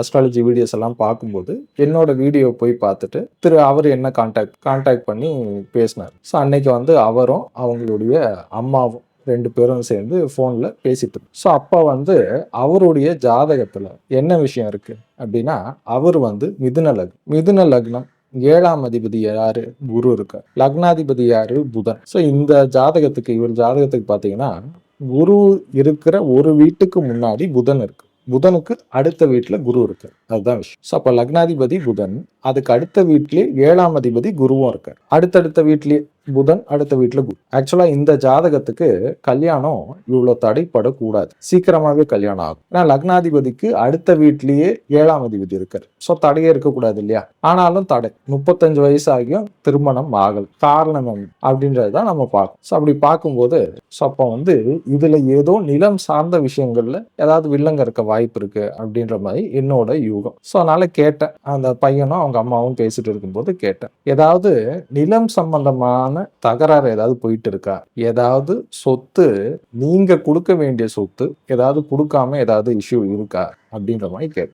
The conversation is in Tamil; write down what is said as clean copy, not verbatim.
அஸ்ட்ராலஜி வீடியோஸ் எல்லாம் பார்க்கும்போது என்னோட வீடியோ போய் பார்த்துட்டு அவர் என்ன கான்டாக்ட் பண்ணி பேசினார். ஸோ அன்னைக்கு வந்து அவரும் அவங்களுடைய அம்மாவும் 2 பேரும் சேர்ந்து ஃபோன்ல பேசிட்டு ஸோ அப்போ வந்து அவருடைய ஜாதகத்துல என்ன விஷயம் இருக்கு அப்படின்னா, அவர் வந்து மிதுன லக்னம் 7ஆம் அதிபதி யாரு? குரு இருக்கார். லக்னாதிபதி யாரு? புதன். ஸோ இந்த இவர் ஜாதகத்துக்கு பார்த்தீங்கன்னா, குரு இருக்கிற ஒரு வீட்டுக்கு முன்னாடி புதன் இருக்கு. புதனுக்கு அடுத்த வீட்டுல குரு இருக்கு. அதுதான் விஷயம். ஸோ அப்ப லக்னாதிபதி புதன், அதுக்கு அடுத்த வீட்லயே 7ஆம் அதிபதி குருவும் இருக்கார். அடுத்தடுத்த வீட்லயே புதன், அடுத்த வீட்டுல குரு. ஆக்சுவலா இந்த ஜாதகத்துக்கு கல்யாணம் இவ்வளவு தடைப்படக்கூடாது. சீக்கிரமாவே கல்யாணம் ஆகும். ஏன்னா லக்னாதிபதிக்கு அடுத்த வீட்லயே 7ஆம் அதிபதி இருக்காரு. ஸோ தடையே இருக்கக்கூடாது இல்லையா? ஆனாலும் தடை. 35 வயசு ஆகியும் திருமணம் ஆகல. காரணம் என்ன அப்படின்றதுதான் நம்ம பார்க்கணும். ஸோ அப்படி பார்க்கும்போது அப்போ வந்து இதுல ஏதோ நிலம் சார்ந்த விஷயங்கள்ல ஏதாவது வில்லங்க இருக்க வாய்ப்பு இருக்கு அப்படின்ற மாதிரி என்னோட யூகம். ஸோ அதனால கேட்டேன். அந்த பையனும் அவங்க அம்மாவும் பேசிட்டு இருக்கும்போது கேட்டேன், ஏதாவது நிலம் சம்பந்தமான தகராறு ஏதாவது போயிட்டு இருக்கா? ஏதாவது சொத்து நீங்க கொடுக்க வேண்டிய சொத்து ஏதாவது கொடுக்காம ஏதாவது இஷ்யூ இருக்கா அப்படின்ற மாதிரி கேட்டேன்.